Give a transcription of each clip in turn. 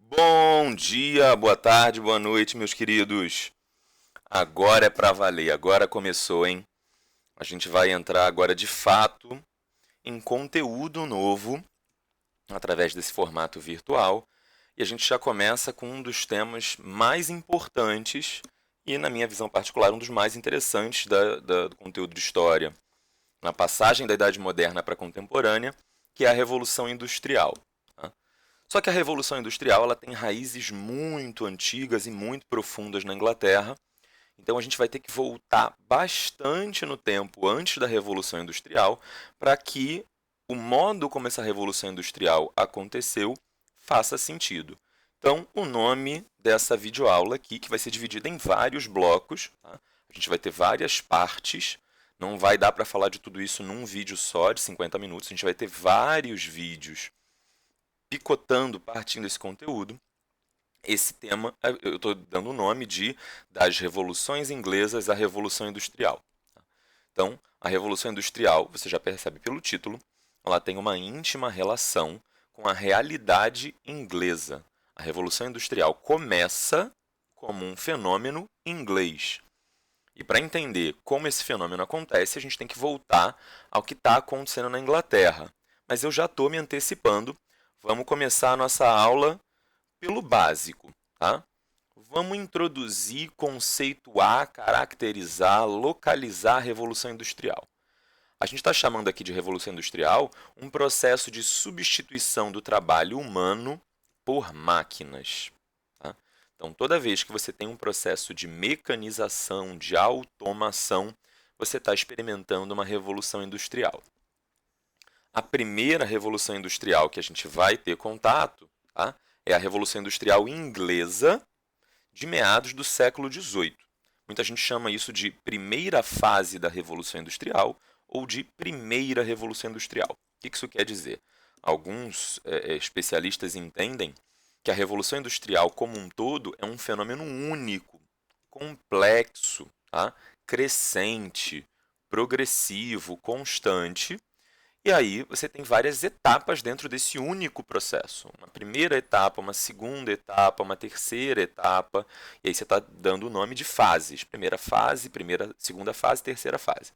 Bom dia, boa tarde, boa noite, meus queridos. Agora é pra valer, agora começou, hein? A gente vai entrar agora de fato em conteúdo novo através desse formato virtual e a gente já começa com um dos temas mais importantes e, na minha visão particular, um dos mais interessantes do conteúdo de história, na passagem da Idade Moderna para a Contemporânea, que é a Revolução Industrial. Tá? Só que a Revolução Industrial ela tem raízes muito antigas e muito profundas na Inglaterra. Então a gente vai ter que voltar bastante no tempo antes da Revolução Industrial para que o modo como essa Revolução Industrial aconteceu faça sentido. Então, o nome dessa videoaula aqui, que vai ser dividida em vários blocos, tá? A gente vai ter várias partes, não vai dar para falar de tudo isso num vídeo só de 50 minutos, a gente vai ter vários vídeos picotando, partindo desse conteúdo. Esse tema, eu estou dando o nome de das revoluções inglesas à Revolução Industrial. Então, a Revolução Industrial, você já percebe pelo título, ela tem uma íntima relação com a realidade inglesa. A Revolução Industrial começa como um fenômeno inglês. E para entender como esse fenômeno acontece, a gente tem que voltar ao que está acontecendo na Inglaterra. Mas eu já estou me antecipando. Vamos começar a nossa aula pelo básico, tá? Vamos introduzir, conceituar, caracterizar, localizar a Revolução Industrial. A gente está chamando aqui de Revolução Industrial um processo de substituição do trabalho humano por máquinas. Tá? Então, toda vez que você tem um processo de mecanização, de automação, você está experimentando uma revolução industrial. A primeira revolução industrial que a gente vai ter contato, tá? É a Revolução Industrial Inglesa de meados do século XVIII. Muita gente chama isso de primeira fase da Revolução Industrial ou de primeira Revolução Industrial. O que isso quer dizer? Alguns especialistas entendem que a Revolução Industrial como um todo é um fenômeno único, complexo, tá? Crescente, progressivo, constante, e aí você tem várias etapas dentro desse único processo. Uma primeira etapa, uma segunda etapa, uma terceira etapa. E aí você está dando o nome de fases. Primeira fase, segunda fase, terceira fase.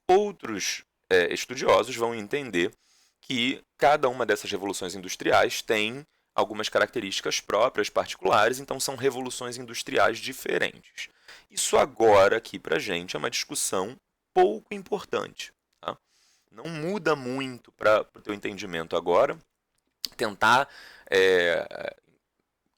Outros estudiosos vão entender que cada uma dessas revoluções industriais tem algumas características próprias, particulares, então são revoluções industriais diferentes. Isso agora aqui para a gente é uma discussão pouco importante. Tá? Não muda muito para o teu entendimento agora. Tentar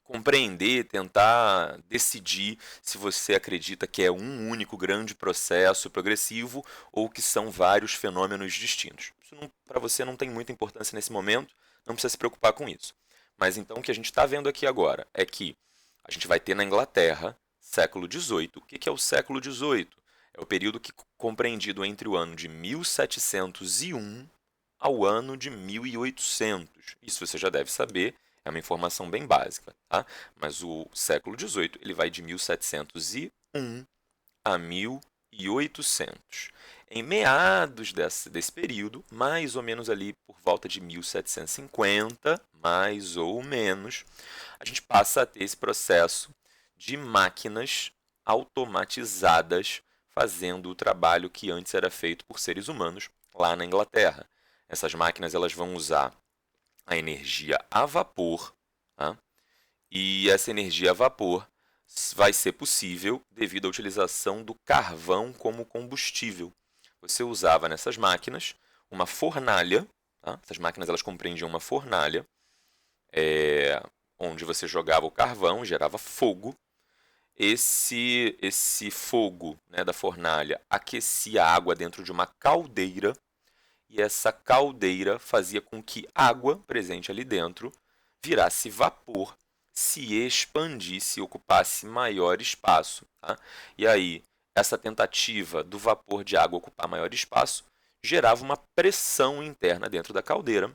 compreender, tentar decidir se você acredita que é um único grande processo progressivo ou que são vários fenômenos distintos. Isso para você não tem muita importância nesse momento, não precisa se preocupar com isso. Mas então o que a gente está vendo aqui agora é que a gente vai ter na Inglaterra, século XVIII. O que é o século XVIII? É o período compreendido entre o ano de 1701 ao ano de 1800. Isso você já deve saber, é uma informação bem básica. Tá? Mas o século XVIII ele vai de 1701 a 1800. Em meados desse período, mais ou menos ali por volta de 1750, mais ou menos, a gente passa a ter esse processo de máquinas automatizadas fazendo o trabalho que antes era feito por seres humanos lá na Inglaterra. Essas máquinas elas vão usar a energia a vapor, tá? E essa energia a vapor vai ser possível devido à utilização do carvão como combustível. Você usava nessas máquinas uma fornalha, tá? Essas máquinas elas compreendiam uma fornalha, onde você jogava o carvão, gerava fogo. Esse fogo, né, da fornalha aquecia a água dentro de uma caldeira e essa caldeira fazia com que a água presente ali dentro virasse vapor, se expandisse e ocupasse maior espaço. Tá? E aí, essa tentativa do vapor de água ocupar maior espaço gerava uma pressão interna dentro da caldeira.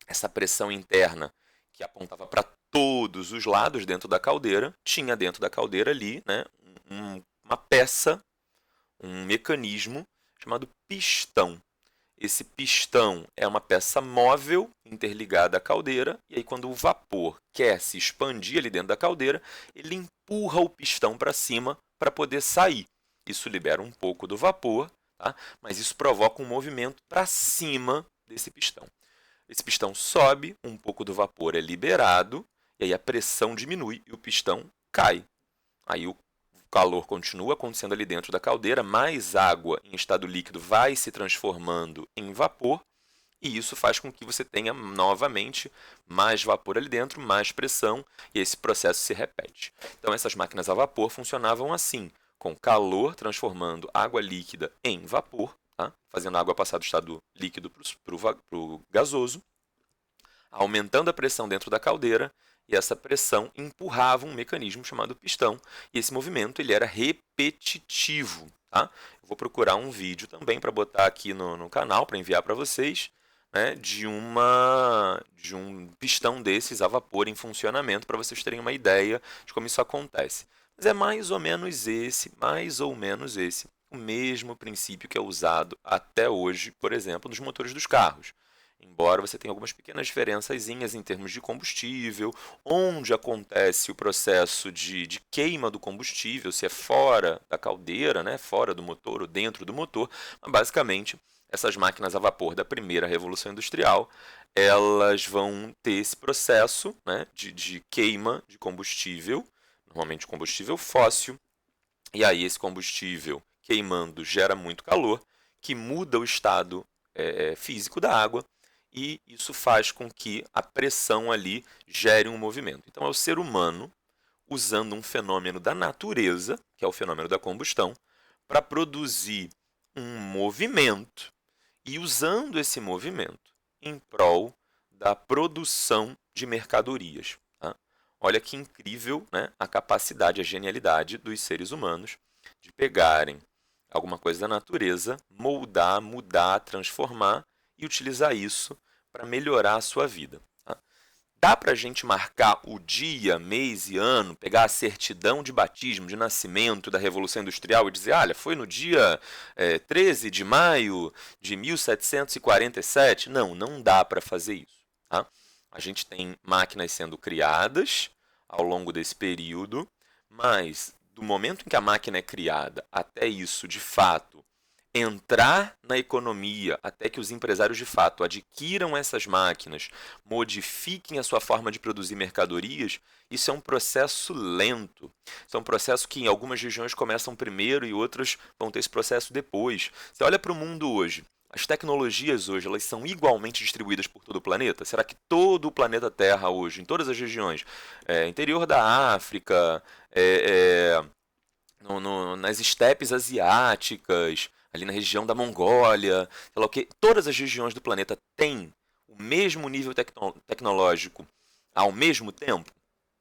Essa pressão interna que apontava para todos os lados dentro da caldeira, tinha dentro da caldeira ali, né, uma peça, um mecanismo chamado pistão. Esse pistão é uma peça móvel interligada à caldeira, e aí quando o vapor quer se expandir ali dentro da caldeira, ele empurra o pistão para cima para poder sair. Isso libera um pouco do vapor, tá? Mas isso provoca um movimento para cima desse pistão. Esse pistão sobe, um pouco do vapor é liberado, e aí a pressão diminui e o pistão cai. Aí o calor continua acontecendo ali dentro da caldeira, mais água em estado líquido vai se transformando em vapor, e isso faz com que você tenha novamente mais vapor ali dentro, mais pressão, e esse processo se repete. Então essas máquinas a vapor funcionavam assim, com calor transformando água líquida em vapor, tá? Fazendo a água passar do estado líquido para o gasoso, aumentando a pressão dentro da caldeira, e essa pressão empurrava um mecanismo chamado pistão, e esse movimento ele era repetitivo. Tá? Eu vou procurar um vídeo também para botar aqui no canal, para enviar para vocês, né, de um pistão desses a vapor em funcionamento, para vocês terem uma ideia de como isso acontece. Mas é mais ou menos esse, o mesmo princípio que é usado até hoje, por exemplo, nos motores dos carros. Embora você tenha algumas pequenas diferençazinhas em termos de combustível, onde acontece o processo de queima do combustível, se é fora da caldeira, né, fora do motor ou dentro do motor, mas basicamente essas máquinas a vapor da primeira revolução industrial, elas vão ter esse processo, né, de queima de combustível, normalmente combustível fóssil, e aí esse combustível queimando gera muito calor, que muda o estado físico da água, e isso faz com que a pressão ali gere um movimento. Então é o ser humano usando um fenômeno da natureza, que é o fenômeno da combustão, para produzir um movimento e usando esse movimento em prol da produção de mercadorias. Tá? Olha que incrível, né, a capacidade, a genialidade dos seres humanos de pegarem alguma coisa da natureza, moldar, mudar, transformar e utilizar isso para melhorar a sua vida. Tá? Dá para a gente marcar o dia, mês e ano, pegar a certidão de batismo, de nascimento da Revolução Industrial e dizer, olha, foi no dia 13 de maio de 1747? Não, não dá para fazer isso. Tá? A gente tem máquinas sendo criadas ao longo desse período, mas do momento em que a máquina é criada até isso, de fato, entrar na economia, até que os empresários de fato adquiram essas máquinas, modifiquem a sua forma de produzir mercadorias, isso é um processo lento. Isso é um processo que em algumas regiões começam primeiro e outras vão ter esse processo depois. Você olha para o mundo hoje, as tecnologias hoje, elas são igualmente distribuídas por todo o planeta? Será que todo o planeta Terra hoje, em todas as regiões, interior da África, nas estepes asiáticas, ali na região da Mongólia, sei lá o quê, todas as regiões do planeta têm o mesmo nível tecnológico ao mesmo tempo?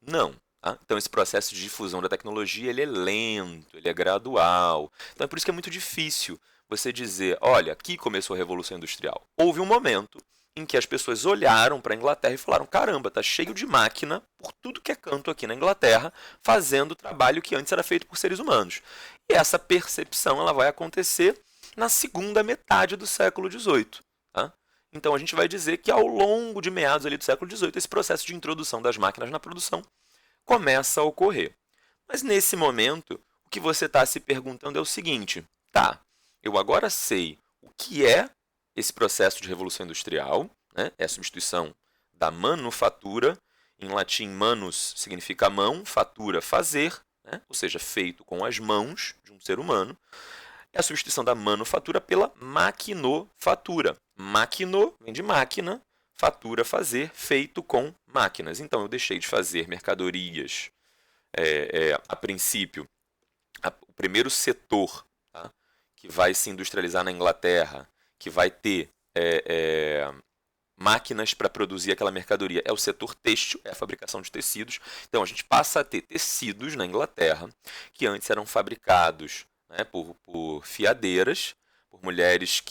Não. Tá? Então esse processo de difusão da tecnologia ele é lento, ele é gradual. Então é por isso que é muito difícil você dizer, olha, aqui começou a Revolução Industrial. Houve um momento em que as pessoas olharam para a Inglaterra e falaram, caramba, tá cheio de máquina por tudo que é canto aqui na Inglaterra, fazendo o trabalho que antes era feito por seres humanos. E essa percepção ela vai acontecer na segunda metade do século XVIII. Tá? Então a gente vai dizer que ao longo de meados ali do século XVIII, esse processo de introdução das máquinas na produção começa a ocorrer. Mas nesse momento, o que você está se perguntando é o seguinte, tá, eu agora sei o que é esse processo de revolução industrial, né? É a substituição da manufatura, em latim manus significa mão, fatura fazer, né? Ou seja, feito com as mãos de um ser humano, é a substituição da manufatura pela maquinofatura. Maquino vem de máquina, fatura fazer, feito com máquinas. Então eu deixei de fazer mercadorias, a princípio, o primeiro setor, tá? Que vai se industrializar na Inglaterra, que vai ter máquinas para produzir aquela mercadoria, é o setor têxtil, é a fabricação de tecidos. Então a gente passa a ter tecidos na Inglaterra que antes eram fabricados, né, por fiadeiras, por mulheres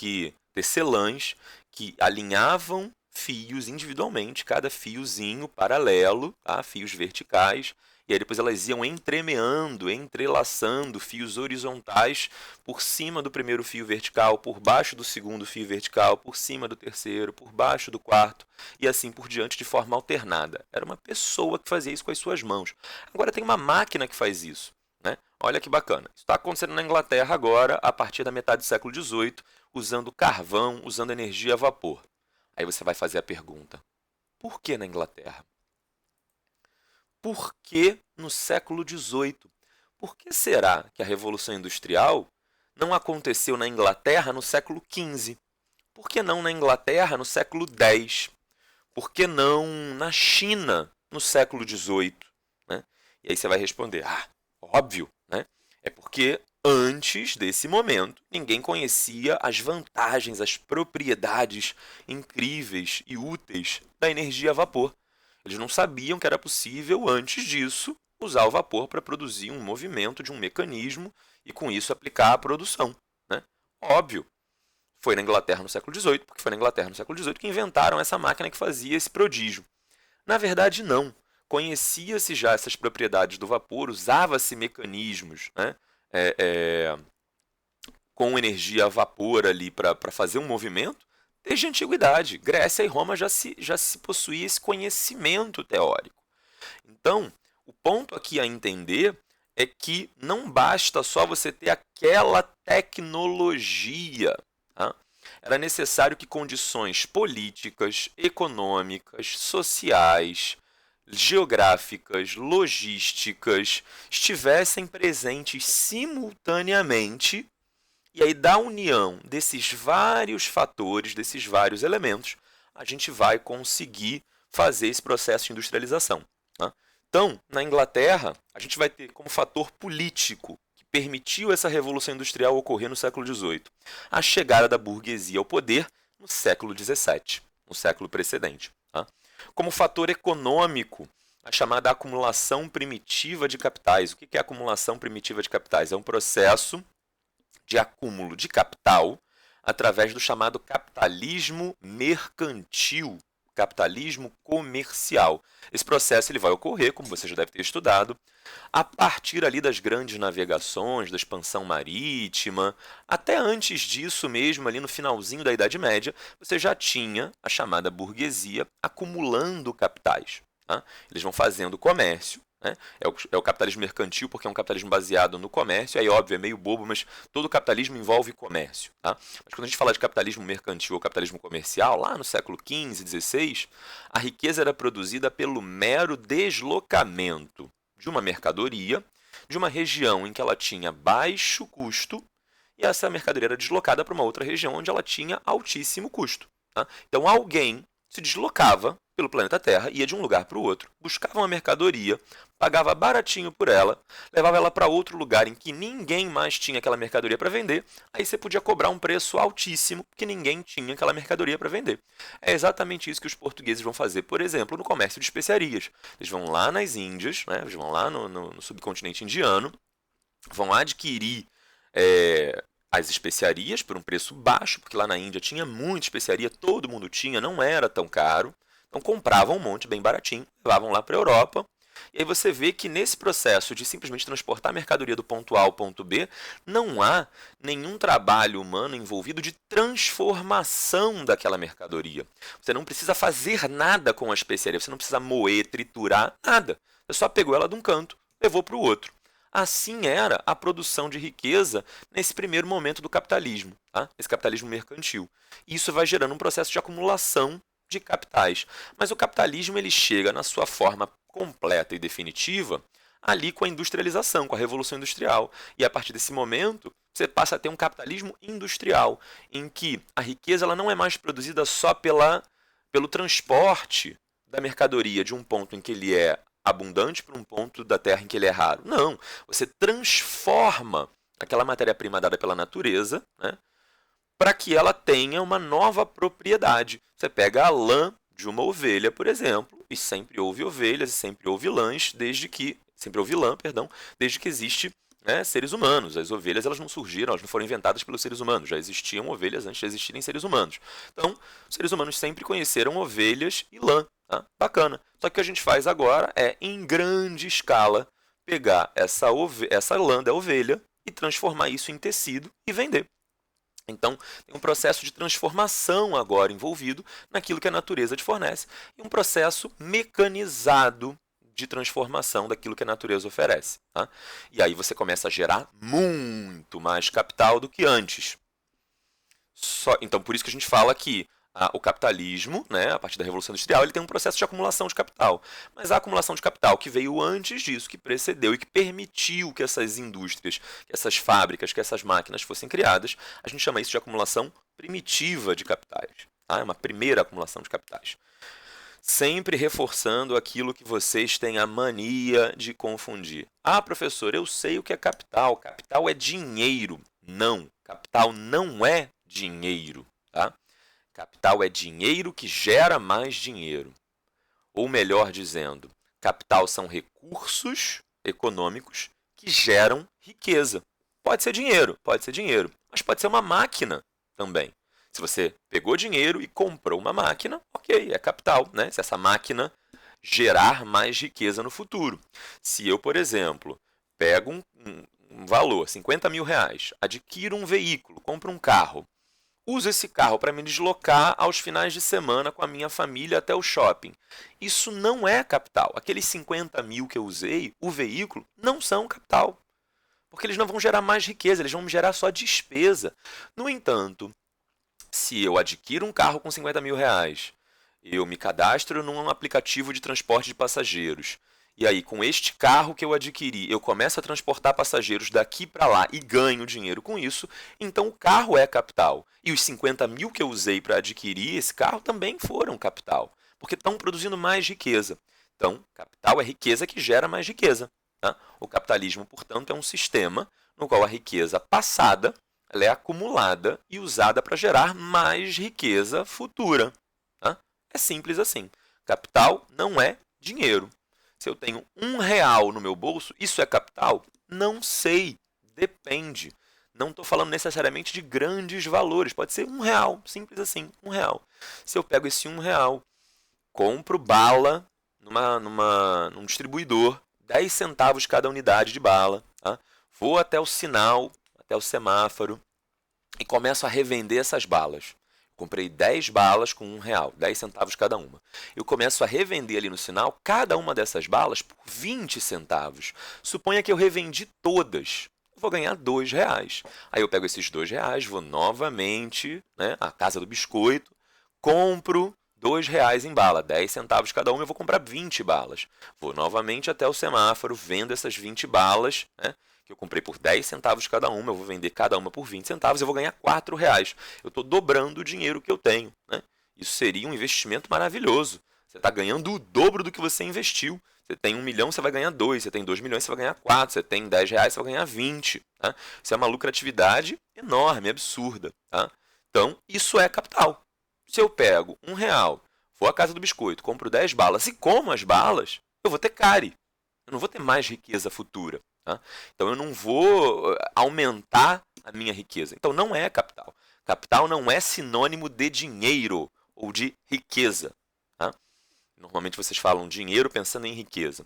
tecelãs, que alinhavam fios individualmente, cada fiozinho paralelo, tá? Fios verticais, E aí depois elas iam entremeando, entrelaçando fios horizontais por cima do primeiro fio vertical, por baixo do segundo fio vertical, por cima do terceiro, por baixo do quarto, e assim por diante de forma alternada. Era uma pessoa que fazia isso com as suas mãos. Agora tem uma máquina que faz isso, né? Olha que bacana. Isso está acontecendo na Inglaterra agora, a partir da metade do século XVIII, usando carvão, usando energia a vapor. Aí você vai fazer a pergunta: por que na Inglaterra? Por que no século XVIII? Por que será que a Revolução Industrial não aconteceu na Inglaterra no século XV? Por que não na Inglaterra no século X? Por que não na China no século XVIII? Né? E aí você vai responder: óbvio, né? É porque antes desse momento ninguém conhecia as vantagens, as propriedades incríveis e úteis da energia a vapor. Eles não sabiam que era possível, antes disso, usar o vapor para produzir um movimento de um mecanismo e, com isso, aplicar a produção. Né? Óbvio, foi na Inglaterra no século XVIII, porque foi na Inglaterra no século XVIII que inventaram essa máquina que fazia esse prodígio. Na verdade, não. Conhecia-se já essas propriedades do vapor, usava-se mecanismos, né? Com energia a vapor ali para fazer um movimento, desde a antiguidade. Grécia e Roma já se possuía esse conhecimento teórico. Então, o ponto aqui a entender é que não basta só você ter aquela tecnologia. Tá? Era necessário que condições políticas, econômicas, sociais, geográficas, logísticas estivessem presentes simultaneamente. E aí, da união desses vários fatores, desses vários elementos, a gente vai conseguir fazer esse processo de industrialização. Tá? Então, na Inglaterra, a gente vai ter como fator político que permitiu essa revolução industrial ocorrer no século XVIII a chegada da burguesia ao poder no século XVII, no século precedente. Tá? Como fator econômico, a chamada acumulação primitiva de capitais. O que é a acumulação primitiva de capitais? É um processo de acúmulo de capital através do chamado capitalismo mercantil, capitalismo comercial. Esse processo ele vai ocorrer, como você já deve ter estudado, a partir ali das grandes navegações, da expansão marítima, até antes disso mesmo, ali no finalzinho da Idade Média, você já tinha a chamada burguesia acumulando capitais. Tá? Eles vão fazendo comércio. Né? É o capitalismo mercantil, porque é um capitalismo baseado no comércio. Aí, óbvio, é meio bobo, mas todo capitalismo envolve comércio. Tá? Mas quando a gente fala de capitalismo mercantil ou capitalismo comercial, lá no século XV, XVI, a riqueza era produzida pelo mero deslocamento de uma mercadoria de uma região em que ela tinha baixo custo e essa mercadoria era deslocada para uma outra região onde ela tinha altíssimo custo. Tá? Então, alguém se deslocava pelo planeta Terra, ia de um lugar para o outro, buscava uma mercadoria, pagava baratinho por ela, levava ela para outro lugar em que ninguém mais tinha aquela mercadoria para vender, aí você podia cobrar um preço altíssimo, porque ninguém tinha aquela mercadoria para vender. É exatamente isso que os portugueses vão fazer, por exemplo, no comércio de especiarias. Eles vão lá nas Índias, né? Eles vão lá no subcontinente indiano, vão adquirir as especiarias por um preço baixo, porque lá na Índia tinha muita especiaria, todo mundo tinha, não era tão caro. Então compravam um monte bem baratinho, levavam lá para a Europa. E aí você vê que nesse processo de simplesmente transportar a mercadoria do ponto A ao ponto B, não há nenhum trabalho humano envolvido de transformação daquela mercadoria. Você não precisa fazer nada com a especiaria, você não precisa moer, triturar, nada. Você só pegou ela de um canto, levou para o outro. Assim era a produção de riqueza nesse primeiro momento do capitalismo, tá? Esse capitalismo mercantil. E isso vai gerando um processo de acumulação de capitais. Mas o capitalismo ele chega na sua forma completa e definitiva ali com a industrialização, com a Revolução Industrial. E a partir desse momento, você passa a ter um capitalismo industrial, em que a riqueza ela não é mais produzida só pelo transporte da mercadoria de um ponto em que ele é abundante para um ponto da Terra em que ele é raro. Não, você transforma aquela matéria-prima dada pela natureza, né, para que ela tenha uma nova propriedade. Você pega a lã de uma ovelha, por exemplo, e sempre houve ovelhas e sempre houve lãs, sempre houve lã, perdão, desde que existe, né, seres humanos. As ovelhas elas não surgiram, elas não foram inventadas pelos seres humanos, já existiam ovelhas antes de existirem seres humanos. Então, os seres humanos sempre conheceram ovelhas e lã. Tá? Bacana. Só que o que a gente faz agora é, em grande escala, pegar essa lã da ovelha e transformar isso em tecido e vender. Então, tem um processo de transformação agora envolvido naquilo que a natureza te fornece e um processo mecanizado de transformação daquilo que a natureza oferece. Tá? E aí você começa a gerar muito mais capital do que antes. Então, por isso que a gente fala que o capitalismo, né, a partir da Revolução Industrial, ele tem um processo de acumulação de capital. Mas a acumulação de capital que veio antes disso, que precedeu e que permitiu que essas indústrias, que essas fábricas, que essas máquinas fossem criadas, a gente chama isso de acumulação primitiva de capitais. Tá? É uma primeira acumulação de capitais. Sempre reforçando aquilo que vocês têm a mania de confundir. Ah, professor, eu sei o que é capital. Capital é dinheiro. Não, capital não é dinheiro. Tá? Capital é dinheiro que gera mais dinheiro. Ou melhor dizendo, capital são recursos econômicos que geram riqueza. Pode ser dinheiro, mas pode ser uma máquina também. Se você pegou dinheiro e comprou uma máquina, ok, é capital, né? Se essa máquina gerar mais riqueza no futuro. Se eu, por exemplo, pego um valor, 50 mil reais, adquiro um veículo, compro um carro, uso esse carro para me deslocar aos finais de semana com a minha família até o shopping. Isso não é capital. Aqueles 50 mil que eu usei, o veículo, não são capital. Porque eles não vão gerar mais riqueza, eles vão me gerar só despesa. No entanto, se eu adquiro um carro com 50 mil reais, eu me cadastro num aplicativo de transporte de passageiros, e aí, com este carro que eu adquiri, eu começo a transportar passageiros daqui para lá e ganho dinheiro com isso, então o carro é capital. E os 50 mil que eu usei para adquirir esse carro também foram capital, porque estão produzindo mais riqueza. Então, capital é riqueza que gera mais riqueza. Tá? O capitalismo, portanto, é um sistema no qual a riqueza passada ela é acumulada e usada para gerar mais riqueza futura. Tá? É simples assim. Capital não é dinheiro. Se eu tenho R$ 1 no meu bolso, isso é capital? Não sei. Depende. Não estou falando necessariamente de grandes valores. Pode ser R$ 1, simples assim, R$ 1. Se eu pego esse R$ 1, compro bala num distribuidor, 10 centavos cada unidade de bala. Tá? Vou até o sinal, até o semáforo e começo a revender essas balas. Comprei 10 balas com R$ 1, 10 centavos cada uma. Eu começo a revender ali no sinal cada uma dessas balas por 20 centavos. Suponha que eu revendi todas. Eu vou ganhar R$ 2. Aí eu pego esses R$ 2, vou novamente, né, à casa do biscoito, compro R$ 2 em bala, 10 centavos cada uma, eu vou comprar 20 balas. Vou novamente até o semáforo, vendo essas 20 balas, né, que eu comprei por 10 centavos cada uma, eu vou vender cada uma por 20 centavos, eu vou ganhar R$ 4. Eu estou dobrando o dinheiro que eu tenho. Né? Isso seria um investimento maravilhoso. Você está ganhando o dobro do que você investiu. Você tem 1 milhão, você vai ganhar 2. Você tem 2 milhões, você vai ganhar 4. Você tem R$ 10, você vai ganhar 20. Tá? Isso é uma lucratividade enorme, absurda. Tá? Então, isso é capital. Se eu pego R$ 1, vou à casa do biscoito, compro 10 balas e como as balas, eu vou ter cárie. Eu não vou ter mais riqueza futura. Tá? Então, eu não vou aumentar a minha riqueza. Então, não é capital. Capital não é sinônimo de dinheiro ou de riqueza. Tá? Normalmente, vocês falam dinheiro pensando em riqueza.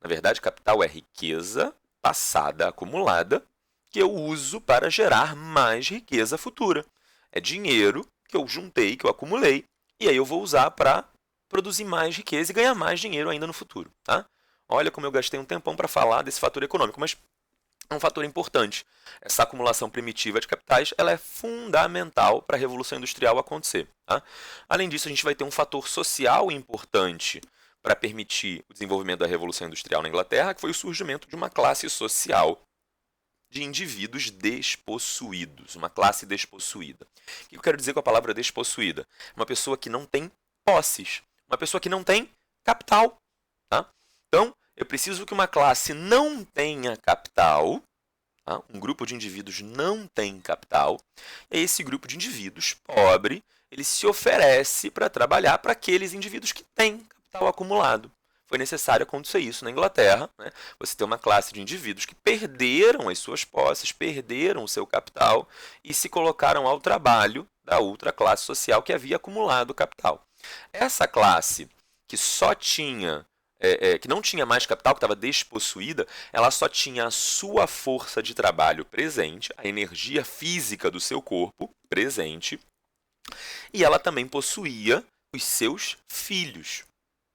Na verdade, capital é riqueza passada, acumulada, que eu uso para gerar mais riqueza futura. É dinheiro que eu juntei, que eu acumulei, e aí eu vou usar para produzir mais riqueza e ganhar mais dinheiro ainda no futuro. Tá? Olha como eu gastei um tempão para falar desse fator econômico, mas é um fator importante. Essa acumulação primitiva de capitais ela é fundamental para a Revolução Industrial acontecer. Tá? Além disso, a gente vai ter um fator social importante para permitir o desenvolvimento da Revolução Industrial na Inglaterra, que foi o surgimento de uma classe social de indivíduos despossuídos, uma classe despossuída. O que eu quero dizer com a palavra despossuída? Uma pessoa que não tem posses, uma pessoa que não tem capital. Tá? Então, eu preciso que uma classe não tenha capital, tá? Um grupo de indivíduos não tem capital, e esse grupo de indivíduos, pobre, ele se oferece para trabalhar para aqueles indivíduos que têm capital acumulado. Foi necessário acontecer isso na Inglaterra. Né? Você tem uma classe de indivíduos que perderam as suas posses, perderam o seu capital e se colocaram ao trabalho da outra classe social que havia acumulado capital. Essa classe que só tinha, que não tinha mais capital, que estava despossuída, ela só tinha a sua força de trabalho presente, a energia física do seu corpo presente, e ela também possuía os seus filhos.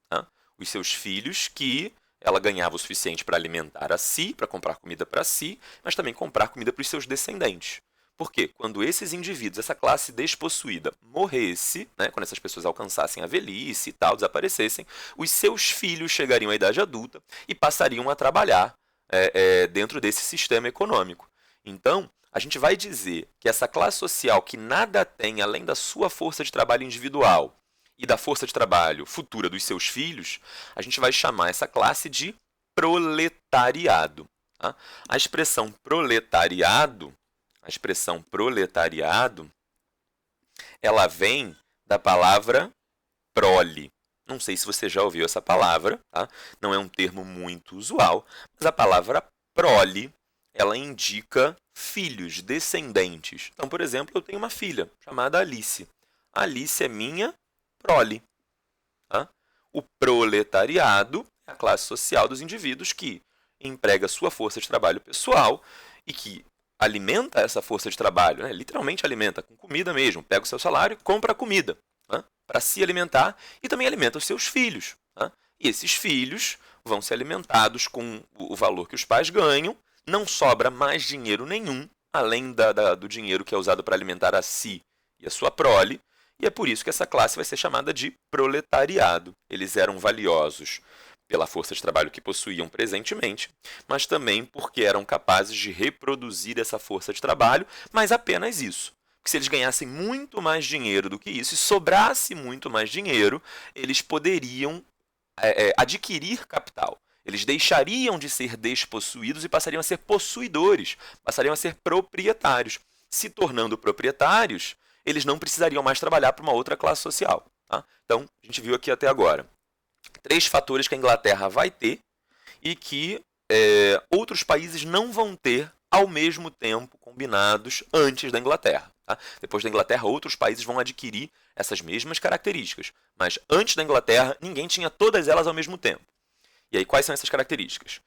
Tá? Os seus filhos que ela ganhava o suficiente para alimentar a si, para comprar comida para si, mas também comprar comida para os seus descendentes. Porque quando esses indivíduos, essa classe despossuída, morresse, né, quando essas pessoas alcançassem a velhice e tal, desaparecessem, os seus filhos chegariam à idade adulta e passariam a trabalhar dentro desse sistema econômico. Então, a gente vai dizer que essa classe social que nada tem além da sua força de trabalho individual e da força de trabalho futura dos seus filhos, a gente vai chamar essa classe de proletariado. Tá? A expressão proletariado, ela vem da palavra prole. Não sei se você já ouviu essa palavra, tá? Não é um termo muito usual, mas a palavra prole, ela indica filhos, descendentes. Então, por exemplo, eu tenho uma filha chamada Alice. A Alice é minha prole. Tá? O proletariado é a classe social dos indivíduos que emprega sua força de trabalho pessoal e que alimenta essa força de trabalho, né? Literalmente alimenta, com comida mesmo. Pega o seu salário e compra comida, tá? Para se alimentar e também alimenta os seus filhos. Tá? E esses filhos vão ser alimentados com o valor que os pais ganham, não sobra mais dinheiro nenhum, além do dinheiro que é usado para alimentar a si e a sua prole, e é por isso que essa classe vai ser chamada de proletariado. Eles eram valiosos pela força de trabalho que possuíam presentemente, mas também porque eram capazes de reproduzir essa força de trabalho, mas apenas isso. Porque se eles ganhassem muito mais dinheiro do que isso, e sobrasse muito mais dinheiro, eles poderiam adquirir capital. Eles deixariam de ser despossuídos e passariam a ser possuidores, passariam a ser proprietários. Se tornando proprietários, eles não precisariam mais trabalhar para uma outra classe social. Tá? Então, a gente viu aqui até agora 3 fatores que a Inglaterra vai ter e que outros países não vão ter ao mesmo tempo combinados antes da Inglaterra. Tá? Depois da Inglaterra, outros países vão adquirir essas mesmas características. Mas antes da Inglaterra, ninguém tinha todas elas ao mesmo tempo. E aí, quais são essas características?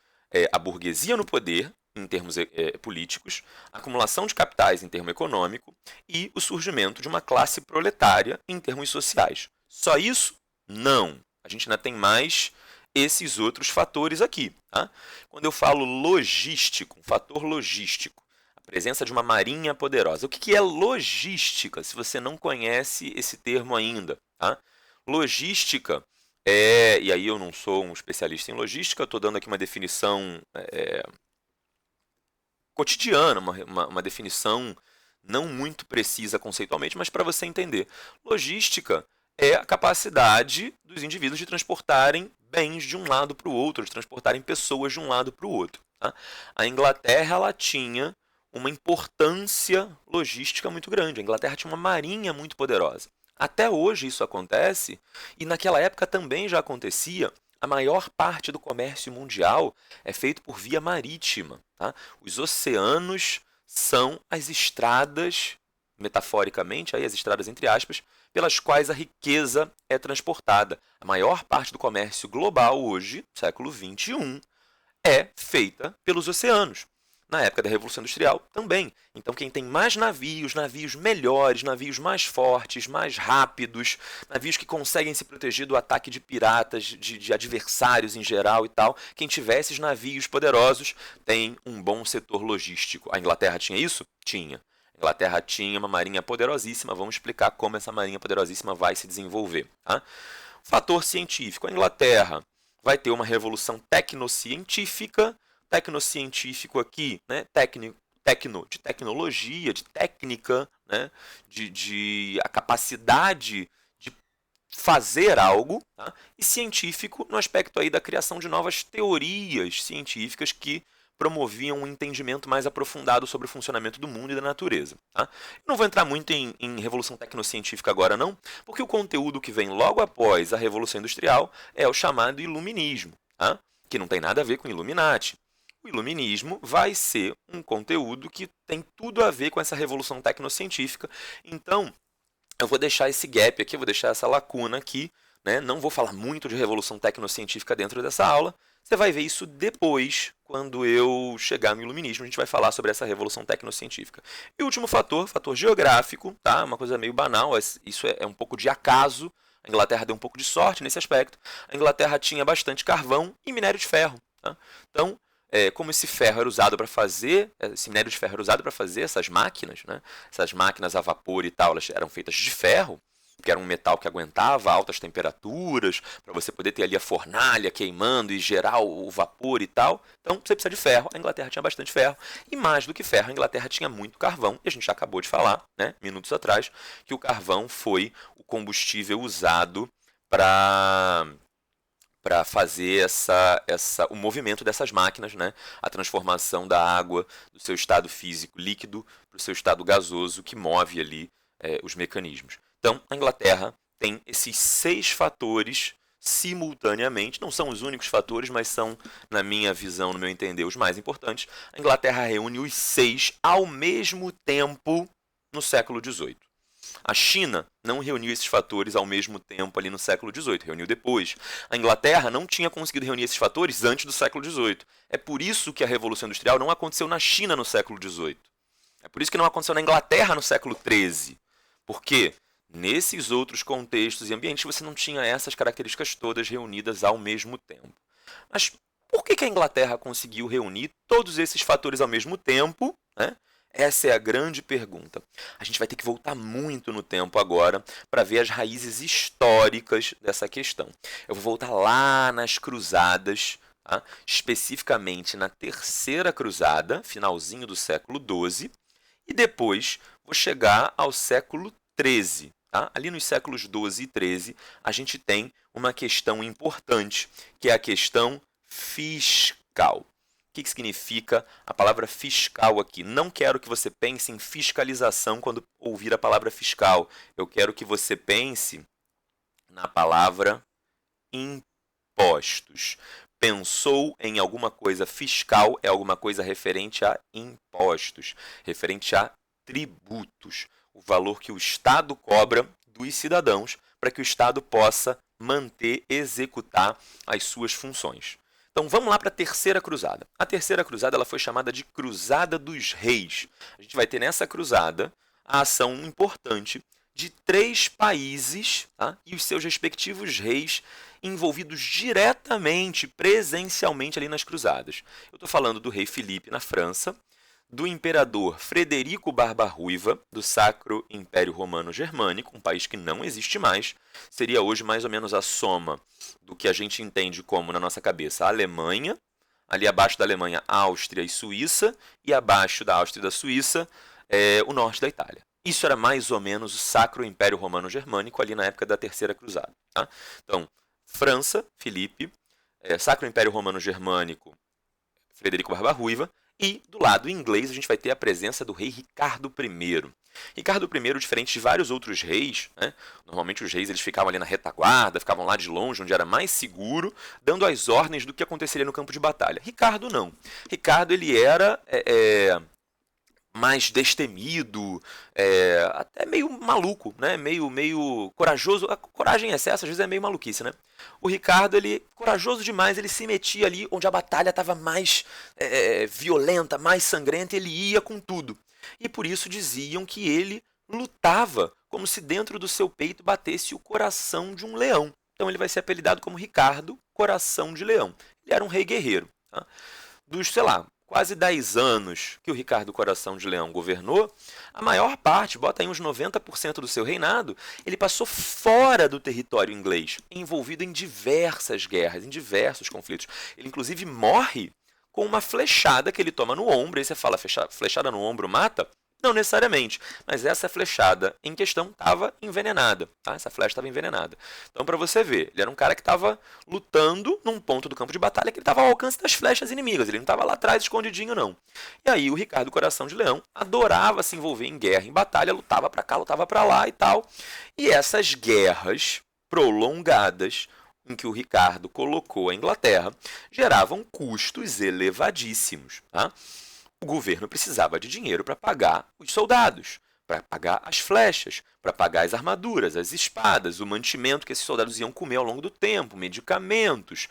A burguesia no poder, em termos políticos, a acumulação de capitais em termo econômico e o surgimento de uma classe proletária em termos sociais. Só isso? Não. A gente ainda tem mais esses outros fatores aqui. Tá? Quando eu falo logístico, um fator logístico, a presença de uma marinha poderosa. O que é logística, se você não conhece esse termo ainda? Tá? Logística e aí eu não sou um especialista em logística, estou dando aqui uma definição cotidiana, uma definição não muito precisa conceitualmente, mas para você entender. Logística é a capacidade dos indivíduos de transportarem bens de um lado para o outro, de transportarem pessoas de um lado para o outro. Tá? A Inglaterra ela tinha uma importância logística muito grande. A Inglaterra tinha uma marinha muito poderosa. Até hoje isso acontece, e naquela época também já acontecia. A maior parte do comércio mundial é feito por via marítima. Tá? Os oceanos são as estradas, metaforicamente, aí, as estradas entre aspas, pelas quais a riqueza é transportada. A maior parte do comércio global hoje, século XXI, é feita pelos oceanos. Na época da Revolução Industrial, também. Então, quem tem mais navios, navios melhores, navios mais fortes, mais rápidos, navios que conseguem se proteger do ataque de piratas, de adversários em geral e tal, quem tiver esses navios poderosos tem um bom setor logístico. A Inglaterra tinha isso? Tinha. A Inglaterra tinha uma marinha poderosíssima. Vamos explicar como essa marinha poderosíssima vai se desenvolver. Tá? Fator científico. A Inglaterra vai ter uma revolução tecnocientífica. Tecnocientífico aqui, né? De tecnologia, de técnica, né? de a capacidade de fazer algo, tá? E científico no aspecto aí da criação de novas teorias científicas que promoviam um entendimento mais aprofundado sobre o funcionamento do mundo e da natureza. Tá? Não vou entrar muito em revolução tecnocientífica agora não, porque o conteúdo que vem logo após a Revolução Industrial é o chamado Iluminismo, tá? Que não tem nada a ver com Illuminati. O iluminismo vai ser um conteúdo que tem tudo a ver com essa revolução tecnocientífica. Então, eu vou deixar esse gap aqui, vou deixar essa lacuna aqui né? Não vou falar muito de revolução tecnocientífica dentro dessa aula. Você vai ver isso depois, quando eu chegar no iluminismo, a gente vai falar sobre essa revolução tecnocientífica. E o último fator, fator geográfico, tá? Uma coisa meio banal, isso é um pouco de acaso. A Inglaterra deu um pouco de sorte nesse aspecto. A Inglaterra tinha bastante carvão e minério de ferro, tá? Então, como esse ferro era usado para fazer, esse minério de ferro era usado para fazer essas máquinas, né? Essas máquinas a vapor e tal, elas eram feitas de ferro, que era um metal que aguentava altas temperaturas, para você poder ter ali a fornalha queimando e gerar o vapor e tal. Então, você precisa de ferro. A Inglaterra tinha bastante ferro. E mais do que ferro, a Inglaterra tinha muito carvão. E a gente já acabou de falar, né, minutos atrás, que o carvão foi o combustível usado para fazer o movimento dessas máquinas, né? A transformação da água do seu estado físico líquido para o seu estado gasoso, que move ali os mecanismos. Então, a Inglaterra tem esses 6 fatores simultaneamente. Não são os únicos fatores, mas são, na minha visão, no meu entender, os mais importantes. A Inglaterra reúne os 6 ao mesmo tempo no século XVIII. A China não reuniu esses fatores ao mesmo tempo ali no século XVIII, reuniu depois. A Inglaterra não tinha conseguido reunir esses fatores antes do século XVIII. É por isso que a Revolução Industrial não aconteceu na China no século XVIII. É por isso que não aconteceu na Inglaterra no século XIII. Por quê? Nesses outros contextos e ambientes você não tinha essas características todas reunidas ao mesmo tempo. Mas por que a Inglaterra conseguiu reunir todos esses fatores ao mesmo tempo, né? Essa é a grande pergunta. A gente vai ter que voltar muito no tempo agora para ver as raízes históricas dessa questão. Eu vou voltar lá nas cruzadas, tá? Especificamente na Terceira Cruzada, finalzinho do século XII, e depois vou chegar ao século XIII. Tá? Ali nos séculos XII e XIII, a gente tem uma questão importante, que é a questão fiscal. O que significa a palavra fiscal aqui? Não quero que você pense em fiscalização quando ouvir a palavra fiscal. Eu quero que você pense na palavra impostos. Pensou em alguma coisa fiscal, é alguma coisa referente a impostos, referente a tributos. O valor que o Estado cobra dos cidadãos para que o Estado possa manter, executar as suas funções. Então vamos lá para a Terceira Cruzada. A Terceira Cruzada ela foi chamada de Cruzada dos Reis. A gente vai ter nessa cruzada a ação importante de 3 países, tá? E os seus respectivos reis envolvidos diretamente, presencialmente ali nas cruzadas. Eu estou falando do rei Filipe na França, do imperador Frederico Barba-Ruiva, do Sacro Império Romano Germânico, um país que não existe mais, seria hoje mais ou menos a soma do que a gente entende como, na nossa cabeça, a Alemanha, ali abaixo da Alemanha, Áustria e Suíça, e abaixo da Áustria e da Suíça, o norte da Itália. Isso era mais ou menos o Sacro Império Romano Germânico, ali na época da Terceira Cruzada. Tá? Então, França, Filipe, Sacro Império Romano Germânico, Frederico Barba-Ruiva, e do lado inglês a gente vai ter a presença do rei Ricardo I. Ricardo I, diferente de vários outros reis, né? Normalmente os reis eles ficavam ali na retaguarda, ficavam lá de longe, onde era mais seguro, dando as ordens do que aconteceria no campo de batalha. Ricardo não. Ricardo ele era mais destemido, até meio maluco, né? meio corajoso. A coragem em excesso às vezes é meio maluquice, né? O Ricardo, ele corajoso demais, ele se metia ali onde a batalha estava mais violenta, mais sangrenta, ele ia com tudo. E por isso diziam que ele lutava como se dentro do seu peito batesse o coração de um leão. Então ele vai ser apelidado como Ricardo, Coração de Leão. Ele era um rei guerreiro. Tá? Dos, sei lá, quase 10 anos que o Ricardo Coração de Leão governou, a maior parte, bota aí uns 90% do seu reinado, ele passou fora do território inglês, envolvido em diversas guerras, em diversos conflitos. Ele, inclusive, morre com uma flechada que ele toma no ombro. Aí você fala, flechada no ombro mata? Não necessariamente, mas essa flechada em questão estava envenenada. Tá? Essa flecha estava envenenada. Então, para você ver, ele era um cara que estava lutando num ponto do campo de batalha que ele estava ao alcance das flechas inimigas. Ele não estava lá atrás escondidinho, não. E aí o Ricardo Coração de Leão adorava se envolver em guerra, em batalha, lutava para cá, lutava para lá e tal. E essas guerras prolongadas em que o Ricardo colocou a Inglaterra geravam custos elevadíssimos. Tá? O governo precisava de dinheiro para pagar os soldados, para pagar as flechas, para pagar as armaduras, as espadas, o mantimento que esses soldados iam comer ao longo do tempo, medicamentos,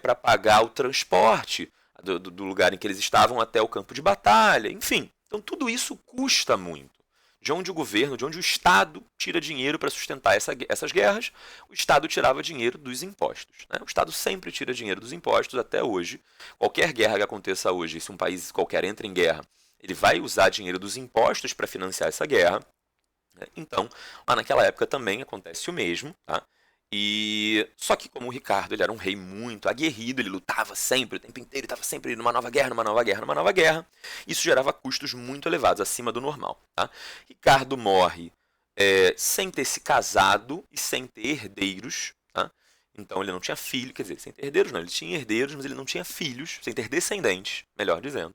para pagar o transporte do lugar em que eles estavam até o campo de batalha, enfim. Então tudo isso custa muito. De onde o governo, de onde o Estado tira dinheiro para sustentar essas guerras, o Estado tirava dinheiro dos impostos. Né? O Estado sempre tira dinheiro dos impostos até hoje. Qualquer guerra que aconteça hoje, se um país qualquer entra em guerra, ele vai usar dinheiro dos impostos para financiar essa guerra. Né? Então, lá naquela época também acontece o mesmo. Tá? E só que como o Ricardo ele era um rei muito aguerrido, ele lutava sempre, o tempo inteiro, ele estava sempre numa nova guerra, numa nova guerra, numa nova guerra. Isso gerava custos muito elevados, acima do normal. Tá? Ricardo morre sem ter se casado e sem ter herdeiros. Tá? Então ele não tinha filho, quer dizer, sem ter herdeiros não, ele tinha herdeiros, mas ele não tinha filhos, sem ter descendentes, melhor dizendo.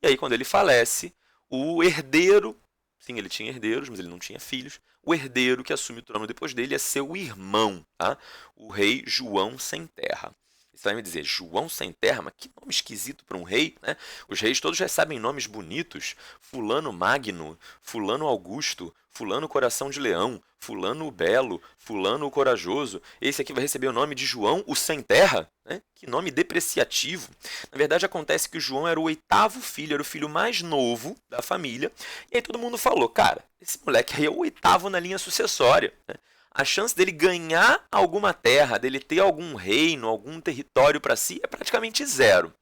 E aí quando ele falece, o herdeiro, sim, ele tinha herdeiros, mas ele não tinha filhos. O herdeiro que assume o trono depois dele é seu irmão, tá? O rei João Sem Terra. Você vai me dizer, João Sem Terra? Mas que nome esquisito para um rei, né? Os reis todos recebem nomes bonitos. Fulano Magno, Fulano Augusto, Fulano Coração de Leão, Fulano Belo, Fulano Corajoso. Esse aqui vai receber o nome de João o Sem Terra? Né? Que nome depreciativo. Na verdade, acontece que o João era o 8º filho, era o filho mais novo da família. E aí todo mundo falou, cara, esse moleque aí é o 8º na linha sucessória. Né? A chance dele ganhar alguma terra, dele ter algum reino, algum território para si, é praticamente zero.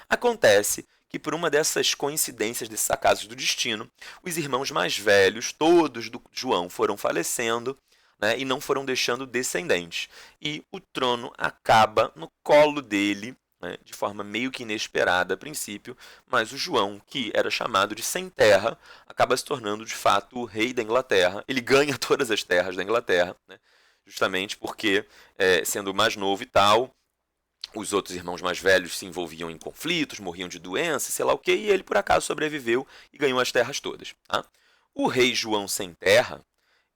Acontece que por uma dessas coincidências, desses acasos do destino, os irmãos mais velhos, todos do João, foram falecendo, né, e não foram deixando descendentes. E o trono acaba no colo dele, né, de forma meio que inesperada a princípio, mas o João, que era chamado de Sem Terra, acaba se tornando de fato o rei da Inglaterra. Ele ganha todas as terras da Inglaterra, né, justamente porque, sendo mais novo e tal, os outros irmãos mais velhos se envolviam em conflitos, morriam de doença, sei lá o que, e ele por acaso sobreviveu e ganhou as terras todas. Tá? O rei João Sem Terra,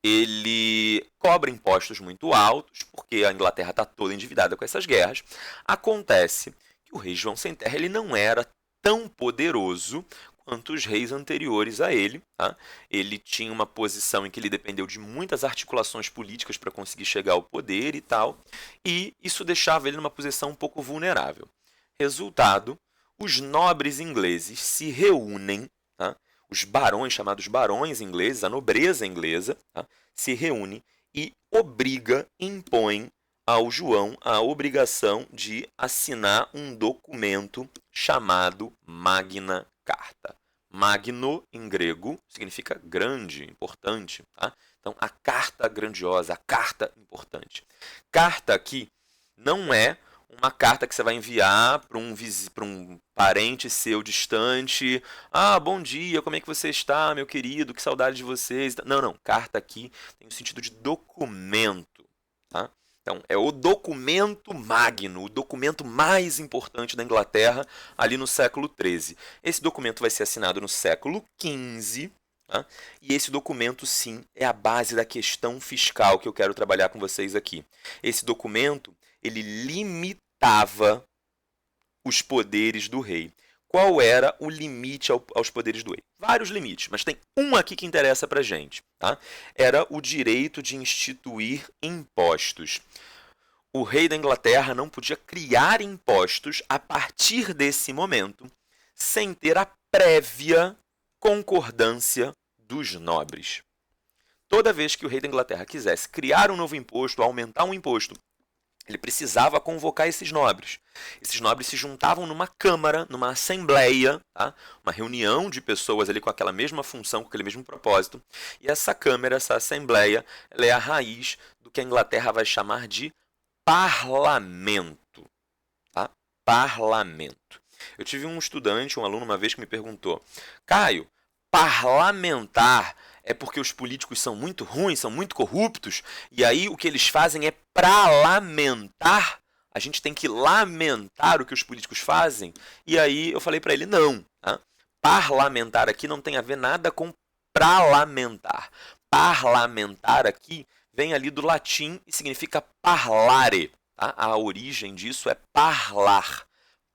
ele cobra impostos muito altos, porque a Inglaterra está toda endividada com essas guerras. Acontece que o rei João Sem Terra ele não era tão poderoso quanto os reis anteriores a ele. Tá? Ele tinha uma posição em que ele dependeu de muitas articulações políticas para conseguir chegar ao poder e tal, e isso deixava ele numa posição um pouco vulnerável. Resultado, os nobres ingleses se reúnem, tá? Os barões, chamados barões ingleses, a nobreza inglesa, tá? Se reúne e impõe ao João a obrigação de assinar um documento chamado Magna Carta. Magno, em grego, significa grande, importante. Tá? Então, a carta grandiosa, a carta importante. Carta aqui não é uma carta que você vai enviar para um parente seu distante. Ah, bom dia, como é que você está, meu querido? Que saudade de vocês. Não, não. Carta aqui tem o sentido de documento. Tá? Então, é o documento magno, o documento mais importante da Inglaterra ali no século XIII. Esse documento vai ser assinado no século XV, tá? E esse documento, sim, é a base da questão fiscal que eu quero trabalhar com vocês aqui. Esse documento, ele limitava os poderes do rei. Qual era o limite aos poderes do rei? Vários limites, mas tem um aqui que interessa para a gente. Tá? Era o direito de instituir impostos. O rei da Inglaterra não podia criar impostos a partir desse momento sem ter a prévia concordância dos nobres. Toda vez que o rei da Inglaterra quisesse criar um novo imposto, aumentar um imposto, ele precisava convocar esses nobres. Esses nobres se juntavam numa câmara, numa assembleia, tá? Uma reunião de pessoas ali com aquela mesma função, com aquele mesmo propósito. E essa câmara, essa assembleia, ela é a raiz do que a Inglaterra vai chamar de parlamento. Tá? Parlamento. Eu tive um estudante, um aluno, uma vez que me perguntou: Caio, parlamentar é porque os políticos são muito ruins, são muito corruptos, e aí o que eles fazem é para lamentar? A gente tem que lamentar o que os políticos fazem? E aí eu falei para ele, não. Tá? Parlamentar aqui não tem a ver nada com parlamentar. Parlamentar aqui vem ali do latim e significa parlare. Tá? A origem disso é parlar.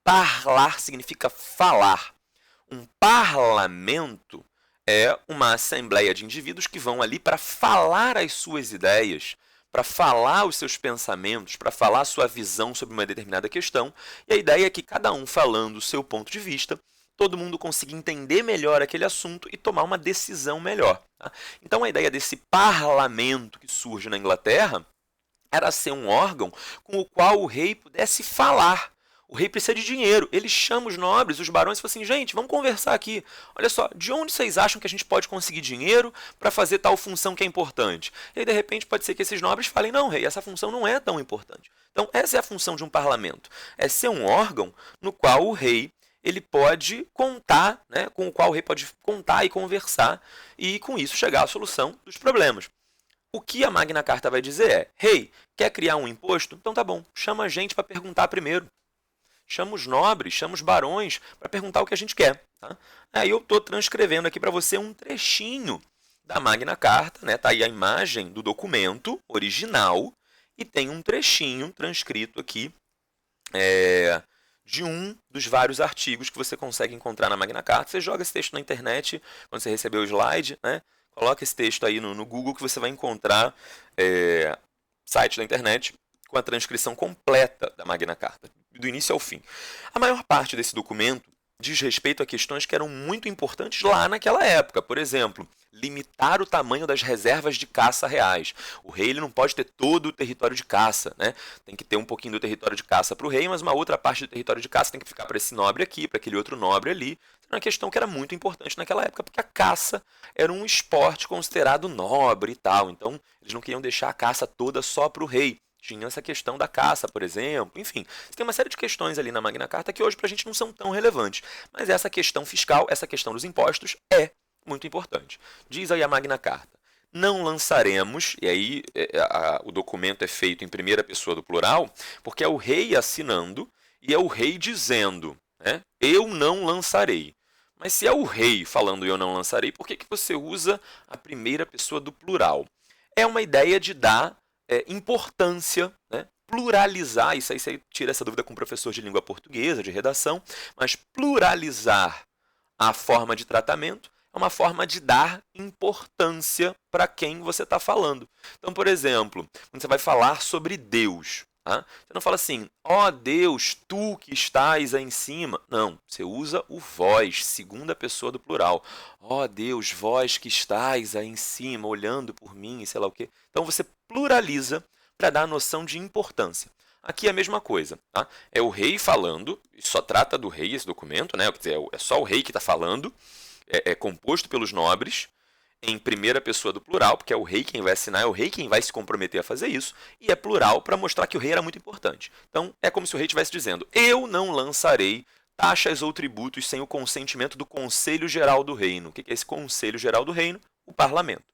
Parlar significa falar. Um parlamento é uma assembleia de indivíduos que vão ali para falar as suas ideias, para falar os seus pensamentos, para falar a sua visão sobre uma determinada questão. E a ideia é que cada um falando o seu ponto de vista, todo mundo consiga entender melhor aquele assunto e tomar uma decisão melhor. Tá? Então a ideia desse parlamento que surge na Inglaterra era ser um órgão com o qual o rei pudesse falar. O rei precisa de dinheiro. Ele chama os nobres, os barões, e fala assim, gente, vamos conversar aqui. Olha só, de onde vocês acham que a gente pode conseguir dinheiro para fazer tal função que é importante? E aí, de repente, pode ser que esses nobres falem, não, rei, essa função não é tão importante. Então, essa é a função de um parlamento. É ser um órgão no qual o rei ele pode contar, né, com o qual o rei pode contar e conversar, e com isso chegar à solução dos problemas. O que a Magna Carta vai dizer é, rei, quer criar um imposto? Então tá bom, chama a gente para perguntar primeiro. Chama os nobres, chama os barões para perguntar o que a gente quer. Tá? Aí eu estou transcrevendo aqui para você um trechinho da Magna Carta, né? Tá aí a imagem do documento original e tem um trechinho transcrito aqui de um dos vários artigos que você consegue encontrar na Magna Carta. Você joga esse texto na internet, quando você receber o slide, né? Coloca esse texto aí no Google que você vai encontrar site da internet com a transcrição completa da Magna Carta, do início ao fim. A maior parte desse documento diz respeito a questões que eram muito importantes lá naquela época. Por exemplo, limitar o tamanho das reservas de caça reais. O rei ele não pode ter todo o território de caça, né? Tem que ter um pouquinho do território de caça para o rei, mas uma outra parte do território de caça tem que ficar para esse nobre aqui, para aquele outro nobre ali. Era uma questão que era muito importante naquela época, porque a caça era um esporte considerado nobre e tal. Então, eles não queriam deixar a caça toda só para o rei. Tinha essa questão da caça, por exemplo. Enfim, tem uma série de questões ali na Magna Carta que hoje para a gente não são tão relevantes. Mas essa questão fiscal, essa questão dos impostos é muito importante. Diz aí a Magna Carta. Não lançaremos, e aí o documento é feito em primeira pessoa do plural, porque é o rei assinando e é o rei dizendo, né, eu não lançarei. Mas se é o rei falando eu não lançarei, por que você usa a primeira pessoa do plural? É uma ideia de dar importância, né? Pluralizar, isso aí você tira essa dúvida com o professor de língua portuguesa, de redação, mas pluralizar a forma de tratamento é uma forma de dar importância para quem você está falando. Então, por exemplo, quando você vai falar sobre Deus, tá? Você não fala assim, ó Deus, tu que estás aí em cima. Não, você usa o vós, segunda pessoa do plural. Ó Deus, vós que estáis aí em cima, olhando por mim, sei lá o quê. Então, você pluraliza para dar a noção de importância. Aqui é a mesma coisa. Tá? É o rei falando, só trata do rei esse documento, né? Quer dizer, é só o rei que está falando, é composto pelos nobres, em primeira pessoa do plural, porque é o rei quem vai assinar, é o rei quem vai se comprometer a fazer isso, e é plural para mostrar que o rei era muito importante. Então, é como se o rei estivesse dizendo, eu não lançarei taxas ou tributos sem o consentimento do Conselho Geral do Reino. O que é esse Conselho Geral do Reino? O parlamento.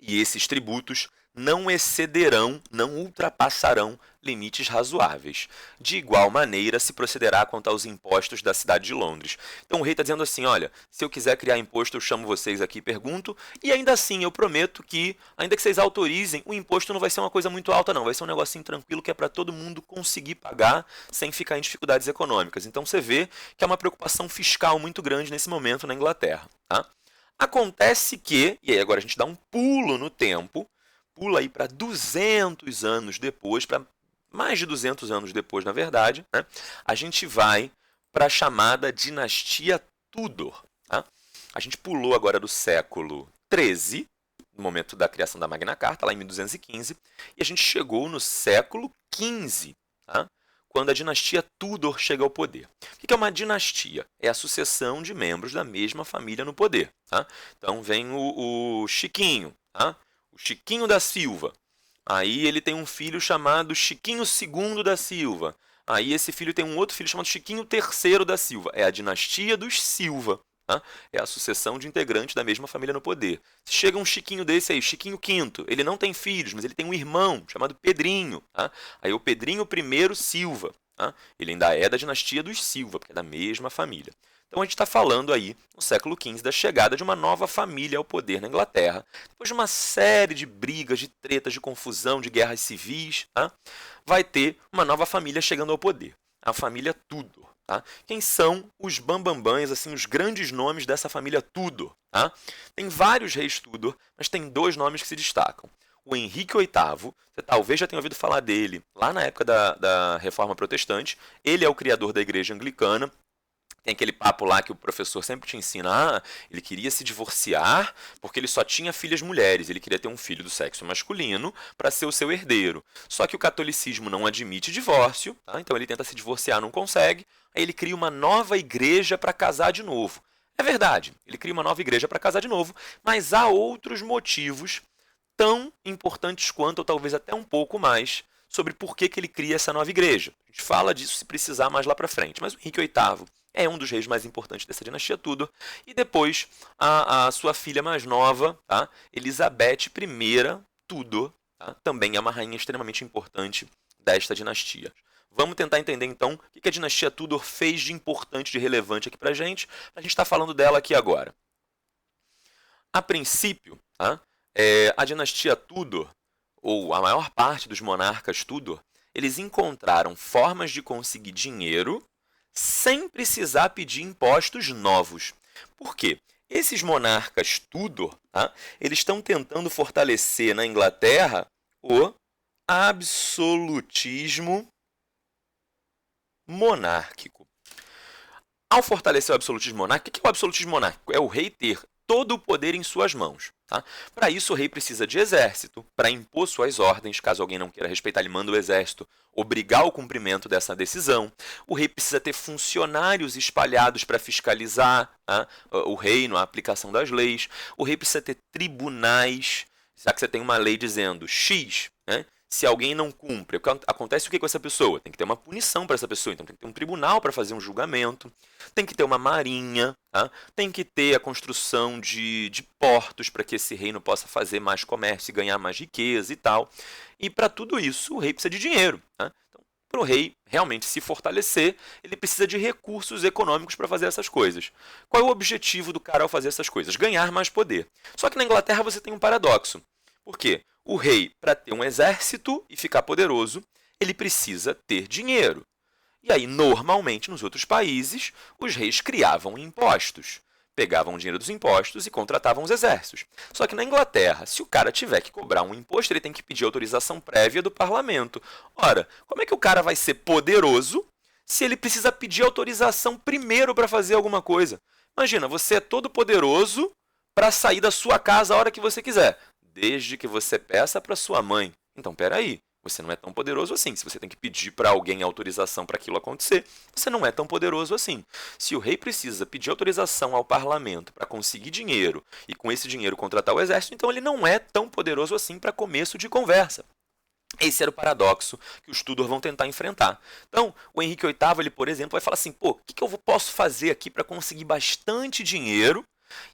E esses tributos não excederão, não ultrapassarão limites razoáveis. De igual maneira se procederá quanto aos impostos da cidade de Londres. Então o rei está dizendo assim, olha, se eu quiser criar imposto, eu chamo vocês aqui e pergunto, e ainda assim eu prometo que, ainda que vocês autorizem, o imposto não vai ser uma coisa muito alta não, vai ser um negocinho tranquilo que é para todo mundo conseguir pagar sem ficar em dificuldades econômicas. Então você vê que é uma preocupação fiscal muito grande nesse momento na Inglaterra. Tá? Acontece que, e aí agora a gente dá um pulo no tempo, pula aí para 200 anos depois, para mais de 200 anos depois, na verdade, né, a gente vai para a chamada dinastia Tudor. Tá? A gente pulou agora do século XIII, no momento da criação da Magna Carta, lá em 1215, e a gente chegou no século XV, tá? Quando a dinastia Tudor chega ao poder. O que é uma dinastia? É a sucessão de membros da mesma família no poder. Tá? Então vem o Chiquinho, tá? O Chiquinho da Silva. Aí ele tem um filho chamado Chiquinho II da Silva. Aí esse filho tem um outro filho chamado Chiquinho III da Silva. É a dinastia dos Silva. Tá? É a sucessão de integrantes da mesma família no poder. Se chega um Chiquinho desse aí, Chiquinho V, ele não tem filhos, mas ele tem um irmão chamado Pedrinho. Tá? Aí o Pedrinho I Silva. Tá? Ele ainda é da dinastia dos Silva, porque é da mesma família. Então a gente está falando aí, no século XV, da chegada de uma nova família ao poder na Inglaterra. Depois de uma série de brigas, de tretas, de confusão, de guerras civis, tá? Vai ter uma nova família chegando ao poder. A família Tudor. tá? Quem são os bambambãs, assim, os grandes nomes dessa família Tudor, tá? Tem vários reis Tudor, mas tem dois nomes que se destacam. O Henrique VIII, você talvez já tenha ouvido falar dele lá na época da Reforma Protestante. Ele é o criador da Igreja Anglicana. Tem aquele papo lá que o professor sempre te ensina, ele queria se divorciar porque ele só tinha filhas mulheres, ele queria ter um filho do sexo masculino para ser o seu herdeiro. Só que o catolicismo não admite divórcio, tá? Então ele tenta se divorciar, não consegue, aí ele cria uma nova igreja para casar de novo. É verdade, ele cria uma nova igreja para casar de novo, mas há outros motivos tão importantes quanto, ou talvez até um pouco mais, sobre por que ele cria essa nova igreja. A gente fala disso se precisar mais lá para frente, mas o Henrique VIII é um dos reis mais importantes dessa dinastia Tudor. E depois a sua filha mais nova, tá? Elizabeth I Tudor, tá? Também é uma rainha extremamente importante desta dinastia. Vamos tentar entender então o que a dinastia Tudor fez de importante, de relevante aqui pra gente. A gente está falando dela aqui agora. A princípio, tá? A dinastia Tudor, ou a maior parte dos monarcas Tudor, eles encontraram formas de conseguir dinheiro sem precisar pedir impostos novos. Por quê? Esses monarcas Tudor, tá? Eles estão tentando fortalecer na Inglaterra o absolutismo monárquico. Ao fortalecer o absolutismo monárquico, o que é o absolutismo monárquico? É o rei ter todo o poder em suas mãos. Tá? Para isso, o rei precisa de exército, para impor suas ordens. Caso alguém não queira respeitar, ele manda o exército obrigar o cumprimento dessa decisão. O rei precisa ter funcionários espalhados para fiscalizar, tá? O reino, a aplicação das leis. O rei precisa ter tribunais, já que você tem uma lei dizendo X, né? Se alguém não cumpre, acontece o que com essa pessoa? Tem que ter uma punição para essa pessoa, então tem que ter um tribunal para fazer um julgamento, tem que ter uma marinha, tá? Tem que ter a construção de portos para que esse reino possa fazer mais comércio e ganhar mais riqueza e tal. E para tudo isso, o rei precisa de dinheiro. Tá? Então, para o rei realmente se fortalecer, ele precisa de recursos econômicos para fazer essas coisas. Qual é o objetivo do cara ao fazer essas coisas? Ganhar mais poder. Só que na Inglaterra você tem um paradoxo. Por quê? O rei, para ter um exército e ficar poderoso, ele precisa ter dinheiro. E aí, normalmente, nos outros países, os reis criavam impostos. Pegavam o dinheiro dos impostos e contratavam os exércitos. Só que na Inglaterra, se o cara tiver que cobrar um imposto, ele tem que pedir autorização prévia do parlamento. Ora, como é que o cara vai ser poderoso se ele precisa pedir autorização primeiro para fazer alguma coisa? Imagina, você é todo poderoso para sair da sua casa a hora que você quiser, desde que você peça para sua mãe. Então, peraí, você não é tão poderoso assim. Se você tem que pedir para alguém autorização para aquilo acontecer, você não é tão poderoso assim. Se o rei precisa pedir autorização ao parlamento para conseguir dinheiro e com esse dinheiro contratar o exército, então ele não é tão poderoso assim para começo de conversa. Esse era o paradoxo que os Tudor vão tentar enfrentar. Então, o Henrique VIII, ele, por exemplo, vai falar assim, o que eu posso fazer aqui para conseguir bastante dinheiro?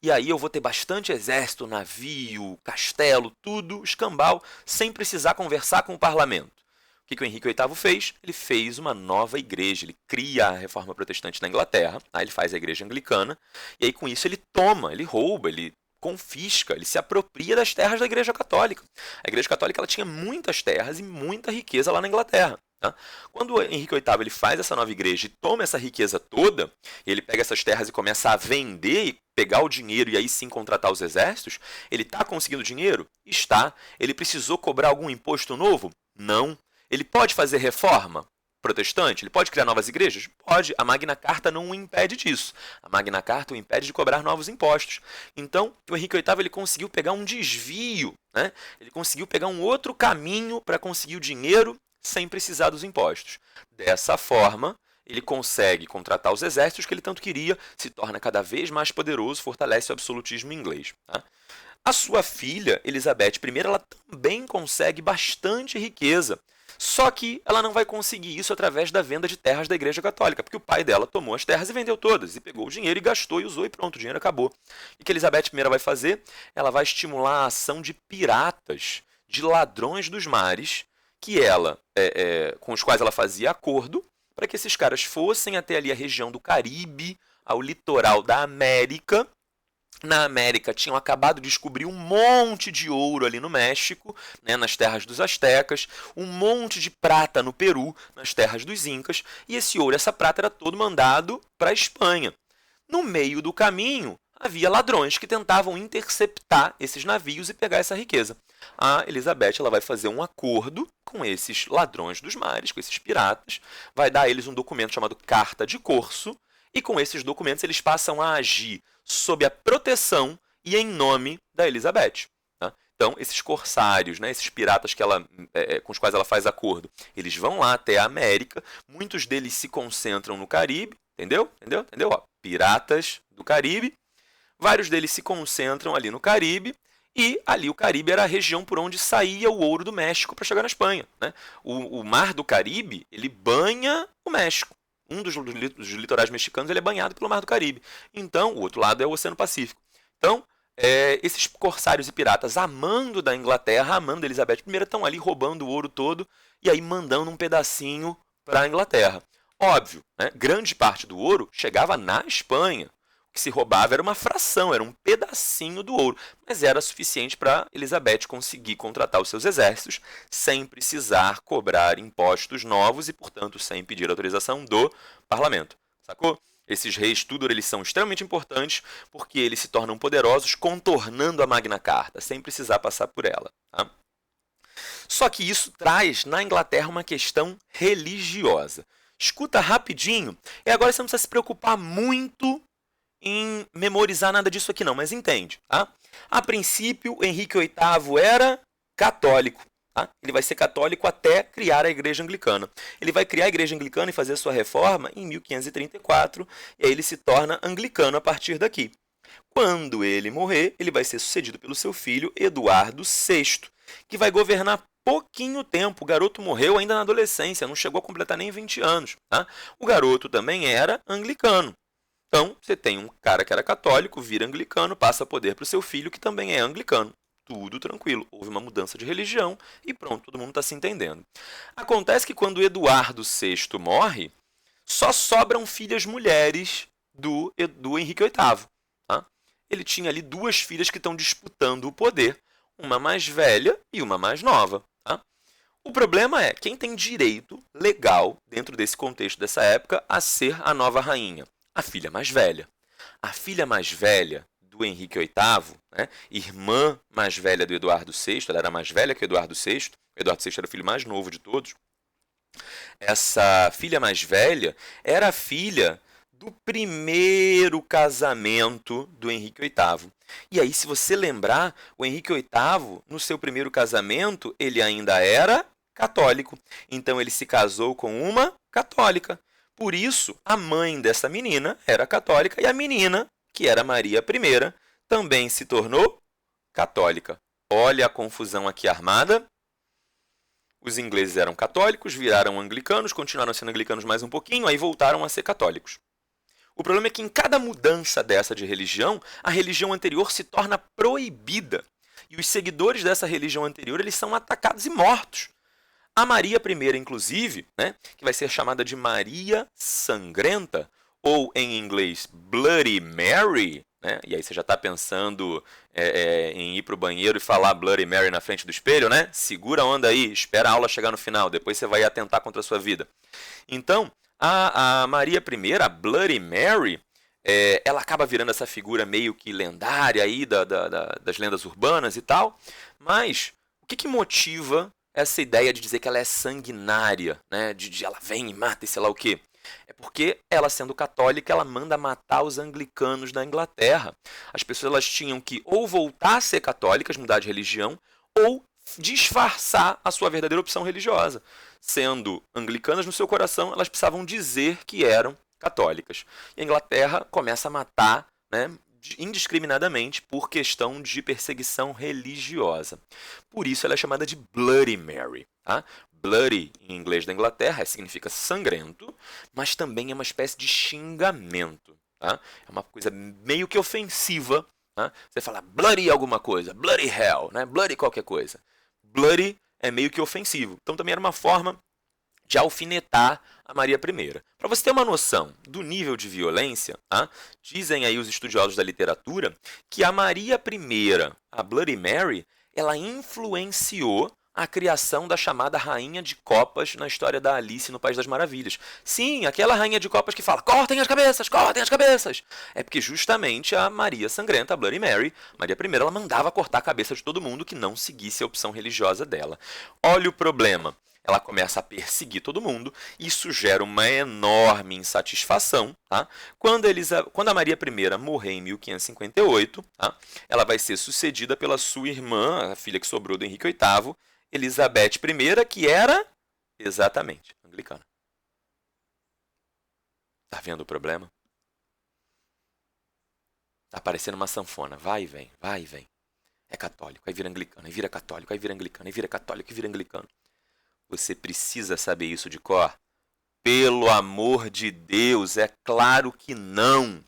E aí eu vou ter bastante exército, navio, castelo, tudo, escambau, sem precisar conversar com o parlamento. O que o Henrique VIII fez? Ele fez uma nova igreja, ele cria a reforma protestante na Inglaterra, aí ele faz a igreja anglicana, e aí com isso ele toma, ele rouba, ele confisca, ele se apropria das terras da igreja católica. A igreja católica ela tinha muitas terras e muita riqueza lá na Inglaterra. Tá? Quando o Henrique VIII ele faz essa nova igreja e toma essa riqueza toda, ele pega essas terras e começa a vender e pegar o dinheiro e aí sim contratar os exércitos, ele está conseguindo dinheiro? Está. Ele precisou cobrar algum imposto novo? Não. Ele pode fazer reforma protestante? Ele pode criar novas igrejas? Pode. A Magna Carta não o impede disso. A Magna Carta o impede de cobrar novos impostos. Então, o Henrique VIII ele conseguiu pegar um desvio, né? Ele conseguiu pegar um outro caminho para conseguir o dinheiro sem precisar dos impostos. Dessa forma, ele consegue contratar os exércitos que ele tanto queria, se torna cada vez mais poderoso, fortalece o absolutismo inglês. Tá? A sua filha, Elizabeth I, ela também consegue bastante riqueza, só que ela não vai conseguir isso através da venda de terras da Igreja Católica, porque o pai dela tomou as terras e vendeu todas, e pegou o dinheiro e gastou e usou e pronto, o dinheiro acabou. E o que Elizabeth I vai fazer? Ela vai estimular a ação de piratas, de ladrões dos mares, que ela, com os quais ela fazia acordo, para que esses caras fossem até ali a região do Caribe, ao litoral da América, Na América tinham acabado de descobrir um monte de ouro ali no México, né, nas terras dos astecas, um monte de prata no Peru, nas terras dos incas, e esse ouro, essa prata era todo mandado para a Espanha. No meio do caminho, havia ladrões que tentavam interceptar esses navios e pegar essa riqueza. A Elizabeth ela vai fazer um acordo com esses ladrões dos mares, com esses piratas, vai dar a eles um documento chamado Carta de Corso, e com esses documentos eles passam a agir sob a proteção e em nome da Elizabeth. Tá? Então, esses corsários, né, esses piratas que com os quais ela faz acordo, eles vão lá até a América, muitos deles se concentram no Caribe, entendeu? Ó, piratas do Caribe, vários deles se concentram ali no Caribe, e ali o Caribe era a região por onde saía o ouro do México para chegar na Espanha. Né? O Mar do Caribe, ele banha o México. Um dos litorais mexicanos ele é banhado pelo Mar do Caribe. Então, o outro lado é o Oceano Pacífico. Então, esses corsários e piratas, amando da Inglaterra, amando da Elizabeth I, estão ali roubando o ouro todo e aí mandando um pedacinho para a Inglaterra. Óbvio, né? Grande parte do ouro chegava na Espanha. O que se roubava era uma fração, era um pedacinho do ouro, mas era suficiente para Elizabeth conseguir contratar os seus exércitos sem precisar cobrar impostos novos e, portanto, sem pedir autorização do parlamento. Sacou? Esses reis Tudor eles são extremamente importantes porque eles se tornam poderosos contornando a Magna Carta, sem precisar passar por ela. Tá? Só que isso traz na Inglaterra uma questão religiosa. Escuta rapidinho, e agora você não precisa se preocupar muito em memorizar nada disso aqui não, mas entende. Tá? A princípio, Henrique VIII era católico. Tá? Ele vai ser católico até criar a Igreja Anglicana. Ele vai criar a Igreja Anglicana e fazer a sua reforma em 1534, e aí ele se torna anglicano a partir daqui. Quando ele morrer, ele vai ser sucedido pelo seu filho Eduardo VI, que vai governar pouquinho tempo. O garoto morreu ainda na adolescência, não chegou a completar nem 20 anos. Tá? O garoto também era anglicano. Então, você tem um cara que era católico, vira anglicano, passa poder para o seu filho, que também é anglicano. Tudo tranquilo. Houve uma mudança de religião e pronto, todo mundo está se entendendo. Acontece que quando Eduardo VI morre, só sobram filhas mulheres do Henrique VIII. Tá? Ele tinha ali duas filhas que estão disputando o poder, uma mais velha e uma mais nova. Tá? O problema é quem tem direito legal, dentro desse contexto dessa época, a ser a nova rainha. A filha mais velha. A filha mais velha do Henrique VIII, né, irmã mais velha do Eduardo VI, ela era mais velha que o Eduardo VI, o Eduardo VI era o filho mais novo de todos. Essa filha mais velha era a filha do primeiro casamento do Henrique VIII. E aí, se você lembrar, o Henrique VIII, no seu primeiro casamento, ele ainda era católico. Então, ele se casou com uma católica. Por isso, a mãe dessa menina era católica e a menina, que era Maria I, também se tornou católica. Olha a confusão aqui armada. Os ingleses eram católicos, viraram anglicanos, continuaram sendo anglicanos mais um pouquinho, aí voltaram a ser católicos. O problema é que em cada mudança dessa de religião, a religião anterior se torna proibida. E os seguidores dessa religião anterior eles são atacados e mortos. A Maria I, inclusive, né, que vai ser chamada de Maria Sangrenta, ou em inglês Bloody Mary, né, e aí você já está pensando em ir para o banheiro e falar Bloody Mary na frente do espelho, né? Segura a onda aí, espera a aula chegar no final, depois você vai atentar contra a sua vida. Então, a Maria I, a Bloody Mary, ela acaba virando essa figura meio que lendária aí das lendas urbanas e tal, mas o que motiva essa ideia de dizer que ela é sanguinária, né? De ela vem e mata e sei lá o quê? É porque ela, sendo católica, ela manda matar os anglicanos da Inglaterra. As pessoas elas tinham que ou voltar a ser católicas, mudar de religião, ou disfarçar a sua verdadeira opção religiosa. Sendo anglicanas no seu coração, elas precisavam dizer que eram católicas. E a Inglaterra começa a matar, né, indiscriminadamente por questão de perseguição religiosa. Por isso ela é chamada de Bloody Mary. Tá? Bloody, em inglês da Inglaterra, significa sangrento, mas também é uma espécie de xingamento. Tá? É uma coisa meio que ofensiva. Tá? Você fala bloody alguma coisa, bloody hell, né? Bloody qualquer coisa. Bloody é meio que ofensivo. Então também era uma forma de alfinetar a Maria I. Para você ter uma noção do nível de violência, tá? Dizem aí os estudiosos da literatura que a Maria I, a Bloody Mary, ela influenciou a criação da chamada Rainha de Copas na história da Alice no País das Maravilhas. Sim, aquela Rainha de Copas que fala, cortem as cabeças, cortem as cabeças. É porque justamente a Maria Sangrenta, a Bloody Mary, Maria I, ela mandava cortar a cabeça de todo mundo que não seguisse a opção religiosa dela. Olha o problema. Ela começa a perseguir todo mundo, isso gera uma enorme insatisfação. Tá? Quando a Maria I morrer em 1558, tá? Ela vai ser sucedida pela sua irmã, a filha que sobrou do Henrique VIII, Elizabeth I, que era exatamente anglicana. Tá vendo o problema? Tá parecendo uma sanfona, vai e vem, vai e vem. É católico, aí vira anglicano, aí vira católico, aí vira anglicano, aí vira católico, aí vira anglicano. Você precisa saber isso de cor? Pelo amor de Deus, é claro que não.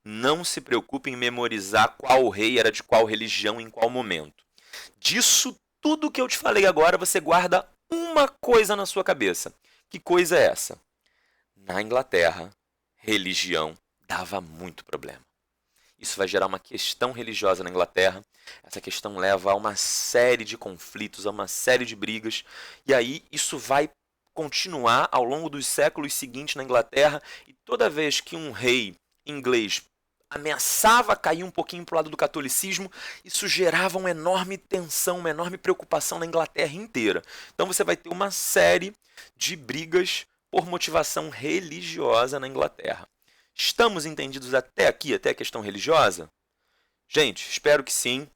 Não se preocupe em memorizar qual rei era de qual religião em qual momento. Disso tudo que eu te falei agora, você guarda uma coisa na sua cabeça. Que coisa é essa? Na Inglaterra, religião dava muito problema. Isso vai gerar uma questão religiosa na Inglaterra. Essa questão leva a uma série de conflitos, a uma série de brigas. E aí isso vai continuar ao longo dos séculos seguintes na Inglaterra. E toda vez que um rei inglês ameaçava cair um pouquinho para o lado do catolicismo, isso gerava uma enorme tensão, uma enorme preocupação na Inglaterra inteira. Então você vai ter uma série de brigas por motivação religiosa na Inglaterra. Estamos entendidos até aqui, até a questão religiosa? Gente, espero que sim.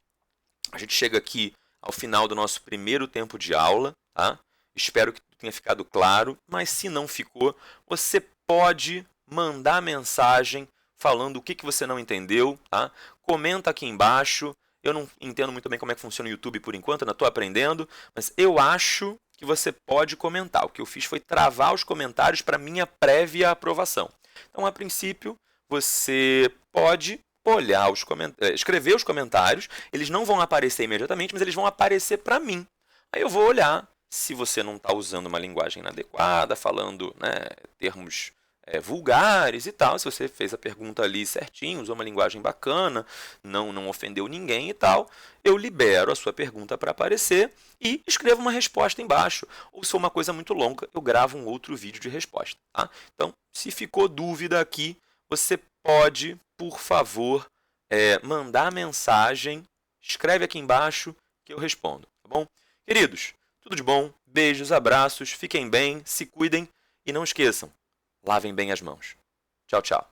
A gente chega aqui ao final do nosso primeiro tempo de aula, tá? Espero que tenha ficado claro, mas se não ficou, você pode mandar mensagem falando o que você não entendeu, tá? Comenta aqui embaixo. Eu não entendo muito bem como é que funciona o YouTube por enquanto, ainda estou aprendendo, mas eu acho que você pode comentar. O que eu fiz foi travar os comentários para minha prévia aprovação. Então, a princípio, você pode olhar escrever os comentários, eles não vão aparecer imediatamente, mas eles vão aparecer para mim. Aí eu vou olhar se você não está usando uma linguagem inadequada, falando, né, termos vulgares e tal, se você fez a pergunta ali certinho, usou uma linguagem bacana, não ofendeu ninguém e tal, eu libero a sua pergunta para aparecer e escrevo uma resposta embaixo. Ou se for uma coisa muito longa, eu gravo um outro vídeo de resposta. Tá? Então, se ficou dúvida aqui, você pode, por favor, mandar mensagem, escreve aqui embaixo que eu respondo, tá bom? Queridos, tudo de bom, beijos, abraços, fiquem bem, se cuidem e não esqueçam, lavem bem as mãos. Tchau, tchau.